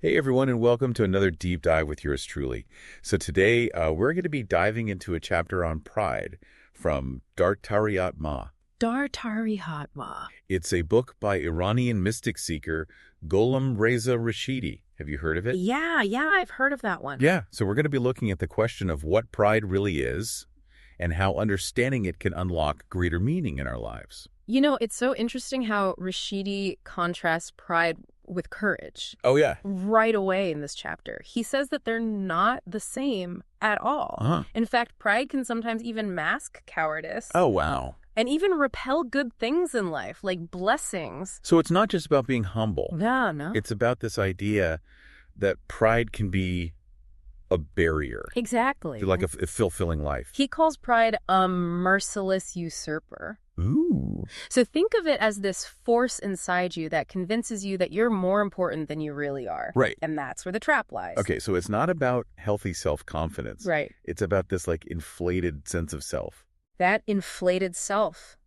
Hey everyone, and welcome to another deep dive with yours truly. So today we're going to be diving into a chapter on pride from Dartariatma. Dartarihatma. It's a book by Iranian mystic seeker Gholam Reza Rashidi. Have you heard of it? Yeah, I've heard of that one. Yeah, so we're going to be looking at the question of what pride really is and how understanding it can unlock greater meaning in our lives. You know, it's so interesting how Rashidi contrasts pride with courage Oh, yeah. right away in this chapter. He says that they're not the same at all. Uh-huh. In fact, pride can sometimes even mask cowardice Oh, wow. and even repel good things in life, like blessings. So it's not just about being humble. No. It's about this idea that pride can be a barrier Exactly. to like a fulfilling life. He calls pride a merciless usurper. Ooh. So think of it as this force inside you that convinces you that you're more important than you really are. Right. And that's where the trap lies. Okay, so it's not about healthy self-confidence. Right. It's about this like inflated sense of self. That inflated self.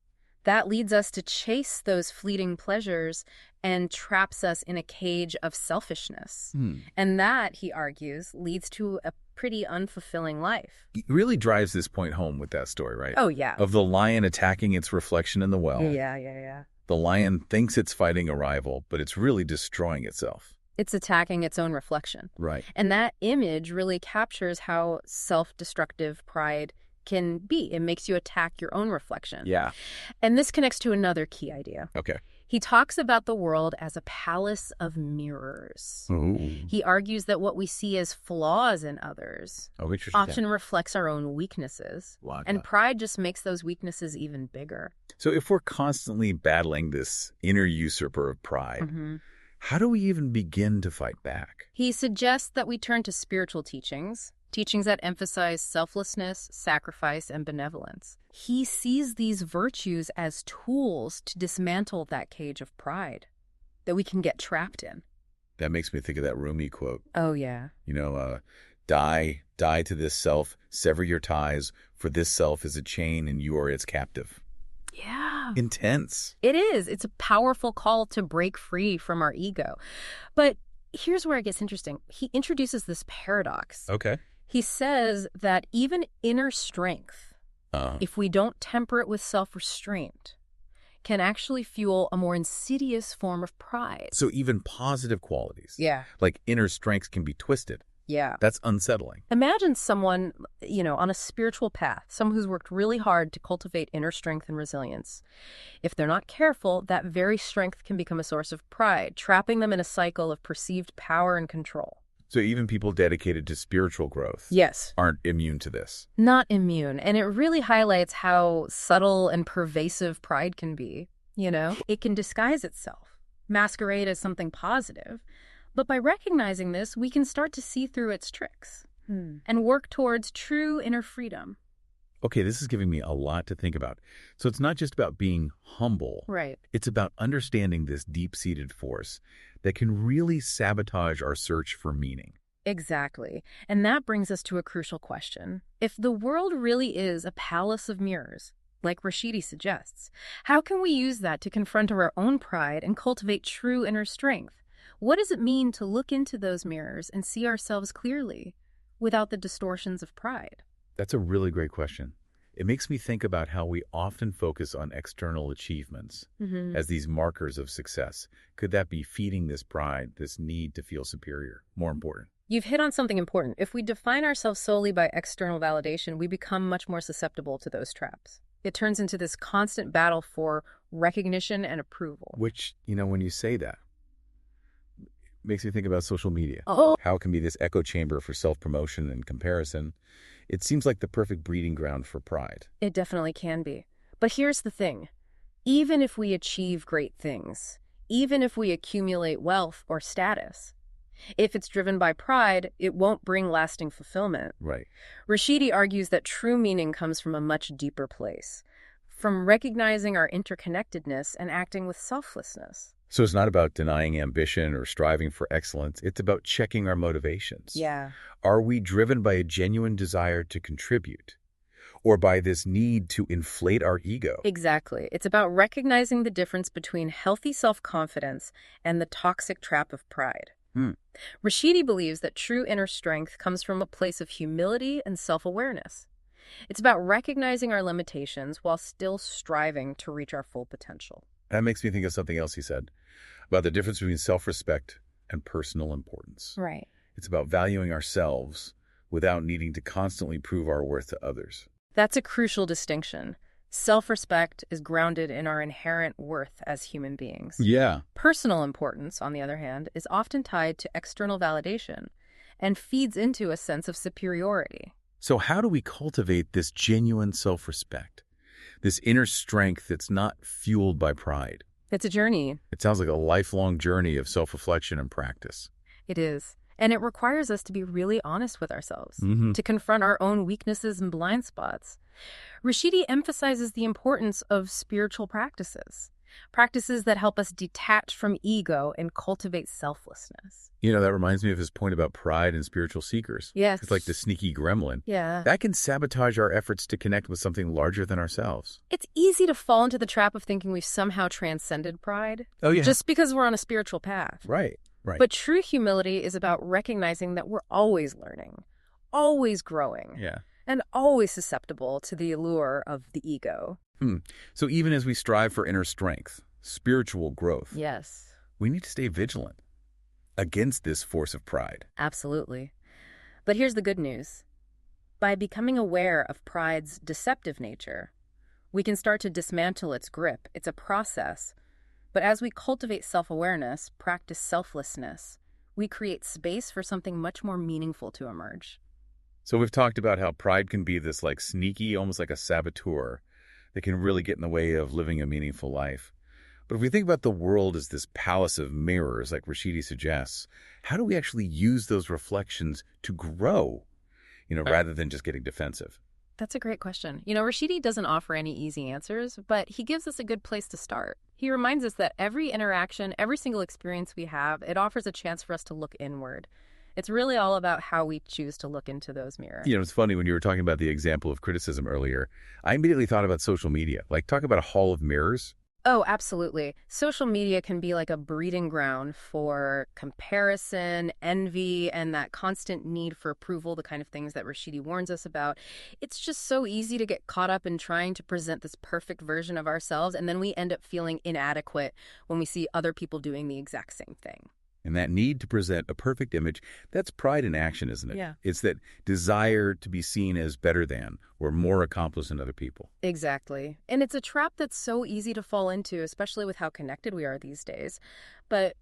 That leads us to chase those fleeting pleasures and traps us in a cage of selfishness. And that, he argues, leads to a pretty unfulfilling life. It really drives this point home with that story, right? Oh, yeah. Of the lion attacking its reflection in the well. Yeah. The lion thinks it's fighting a rival, but it's really destroying itself. It's attacking its own reflection. Right. And that image really captures how self-destructive pride can be. It makes you attack your own reflection. Yeah. And this connects to another key idea. Okay. He talks about the world as a palace of mirrors. Ooh. He argues that what we see as flaws in others Oh, interesting. often reflects our own weaknesses. Waka. And pride just makes those weaknesses even bigger. So if we're constantly battling this inner usurper of pride, how do we even begin to fight back? He suggests that we turn to spiritual teachings that emphasize selflessness, sacrifice, and benevolence. He sees these virtues as tools to dismantle that cage of pride that we can get trapped in. That makes me think of that Rumi quote. Oh, yeah. Die to this self, sever your ties, for this self is a chain and you are its captive. Yeah. Intense. It is. It's a powerful call to break free from our ego. But here's where it gets interesting. He introduces this paradox. Okay. He says that even inner strength, if we don't temper it with self-restraint, can actually fuel a more insidious form of pride. So even positive qualities, Yeah. like inner strengths, can be twisted. Yeah. That's unsettling. Imagine someone, on a spiritual path, someone who's worked really hard to cultivate inner strength and resilience. If they're not careful, that very strength can become a source of pride, trapping them in a cycle of perceived power and control. So even people dedicated to spiritual growth Yes. aren't immune to this. Not immune. And it really highlights how subtle and pervasive pride can be. It can disguise itself, masquerade as something positive. But by recognizing this, we can start to see through its tricks and work towards true inner freedom. Okay, this is giving me a lot to think about. So it's not just about being humble. Right. It's about understanding this deep-seated force that can really sabotage our search for meaning. Exactly. And that brings us to a crucial question. If the world really is a palace of mirrors, like Rashidi suggests, how can we use that to confront our own pride and cultivate true inner strength? What does it mean to look into those mirrors and see ourselves clearly without the distortions of pride? That's a really great question. It makes me think about how we often focus on external achievements as these markers of success. Could that be feeding this pride, this need to feel superior, more important? You've hit on something important. If we define ourselves solely by external validation, we become much more susceptible to those traps. It turns into this constant battle for recognition and approval. Which, when you say that, makes me think about social media. Oh. How it can be this echo chamber for self-promotion and comparison. It seems like the perfect breeding ground for pride. It definitely can be. But here's the thing. Even if we achieve great things, even if we accumulate wealth or status, if it's driven by pride, it won't bring lasting fulfillment. Right. Rashidi argues that true meaning comes from a much deeper place, from recognizing our interconnectedness and acting with selflessness. So it's not about denying ambition or striving for excellence. It's about checking our motivations. Yeah. Are we driven by a genuine desire to contribute or by this need to inflate our ego? Exactly. It's about recognizing the difference between healthy self-confidence and the toxic trap of pride. Hmm. Rashidi believes that true inner strength comes from a place of humility and self-awareness. It's about recognizing our limitations while still striving to reach our full potential. That makes me think of something else he said about the difference between self-respect and personal importance. Right. It's about valuing ourselves without needing to constantly prove our worth to others. That's a crucial distinction. Self-respect is grounded in our inherent worth as human beings. Yeah. Personal importance, on the other hand, is often tied to external validation and feeds into a sense of superiority. So how do we cultivate this genuine self-respect, this inner strength that's not fueled by pride? It's a journey. It sounds like a lifelong journey of self-reflection and practice. It is. And it requires us to be really honest with ourselves, Mm-hmm. to confront our own weaknesses and blind spots. Rashidi emphasizes the importance of spiritual practices, practices that help us detach from ego and cultivate selflessness. You know, that reminds me of his point about pride and spiritual seekers. Yes. It's like the sneaky gremlin. Yeah. That can sabotage our efforts to connect with something larger than ourselves. It's easy to fall into the trap of thinking we've somehow transcended pride Oh, yeah. just because we're on a spiritual path. Right. Right. But true humility is about recognizing that we're always learning, always growing, yeah. and always susceptible to the allure of the ego. So even as we strive for inner strength, spiritual growth, Yes, we need to stay vigilant against this force of pride. absolutely. But here's the good news. By becoming aware of pride's deceptive nature, we can start to dismantle its grip. It's a process. But as we cultivate self-awareness, practice selflessness, we create space for something much more meaningful to emerge. So we've talked about how pride can be this like sneaky, almost like a saboteur that can really get in the way of living a meaningful life. But if we think about the world as this palace of mirrors, like Rashidi suggests, how do we actually use those reflections to grow, rather than just getting defensive? That's a great question. Rashidi doesn't offer any easy answers, but he gives us a good place to start. He reminds us that every interaction, every single experience we have, it offers a chance for us to look inward. It's really all about how we choose to look into those mirrors. It's funny when you were talking about the example of criticism earlier, I immediately thought about social media. Like, talk about a hall of mirrors. Oh, absolutely. Social media can be like a breeding ground for comparison, envy, and that constant need for approval, the kind of things that Rashidi warns us about. It's just so easy to get caught up in trying to present this perfect version of ourselves, and then we end up feeling inadequate when we see other people doing the exact same thing. And that need to present a perfect image, that's pride in action, isn't it? Yeah. It's that desire to be seen as better than or more accomplished than other people. Exactly. And it's a trap that's so easy to fall into, especially with how connected we are these days. But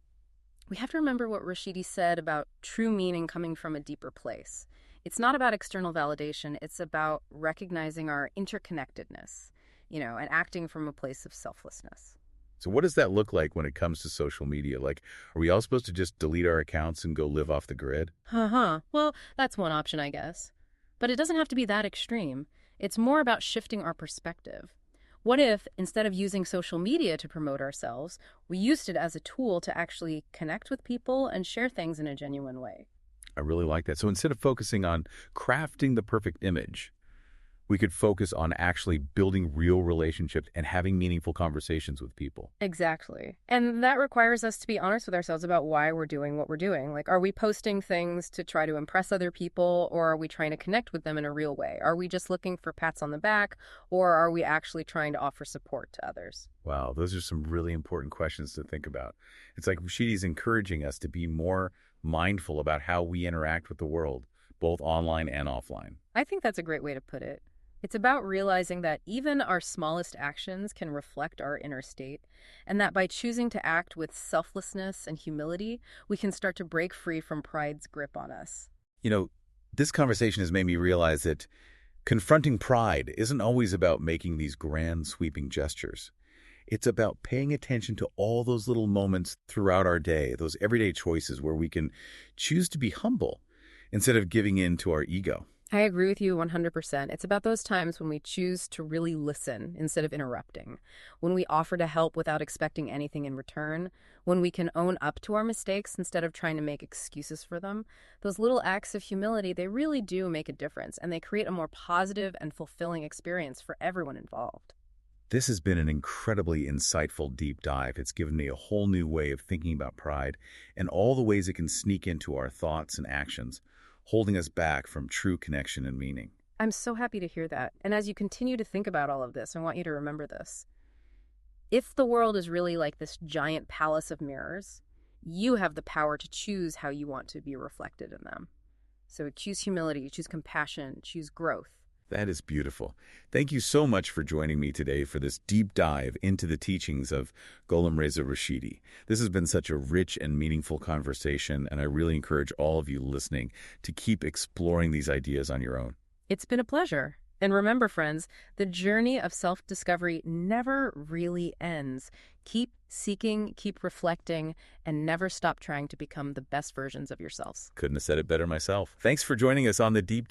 we have to remember what Rashidi said about true meaning coming from a deeper place. It's not about external validation. It's about recognizing our interconnectedness, and acting from a place of selflessness. So what does that look like when it comes to social media? Like, are we all supposed to just delete our accounts and go live off the grid? Well, that's one option, I guess. But it doesn't have to be that extreme. It's more about shifting our perspective. What if, instead of using social media to promote ourselves, we used it as a tool to actually connect with people and share things in a genuine way? I really like that. So instead of focusing on crafting the perfect image, we could focus on actually building real relationships and having meaningful conversations with people. Exactly. And that requires us to be honest with ourselves about why we're doing what we're doing. Like, are we posting things to try to impress other people, or are we trying to connect with them in a real way? Are we just looking for pats on the back, or are we actually trying to offer support to others? Wow, those are some really important questions to think about. It's like Rashidi's encouraging us to be more mindful about how we interact with the world, both online and offline. I think that's a great way to put it. It's about realizing that even our smallest actions can reflect our inner state, and that by choosing to act with selflessness and humility, we can start to break free from pride's grip on us. This conversation has made me realize that confronting pride isn't always about making these grand, sweeping gestures. It's about paying attention to all those little moments throughout our day, those everyday choices where we can choose to be humble instead of giving in to our ego. I agree with you 100%. It's about those times when we choose to really listen instead of interrupting, when we offer to help without expecting anything in return, when we can own up to our mistakes instead of trying to make excuses for them. Those little acts of humility, they really do make a difference, and they create a more positive and fulfilling experience for everyone involved. This has been an incredibly insightful deep dive. It's given me a whole new way of thinking about pride and all the ways it can sneak into our thoughts and actions, holding us back from true connection and meaning. I'm so happy to hear that. And as you continue to think about all of this, I want you to remember this. If the world is really like this giant palace of mirrors, you have the power to choose how you want to be reflected in them. So choose humility, choose compassion, choose growth. That is beautiful. Thank you so much for joining me today for this deep dive into the teachings of Gholam Reza Rashidi. This has been such a rich and meaningful conversation, and I really encourage all of you listening to keep exploring these ideas on your own. It's been a pleasure. And remember, friends, the journey of self-discovery never really ends. Keep seeking, keep reflecting, and never stop trying to become the best versions of yourselves. Couldn't have said it better myself. Thanks for joining us on the Deep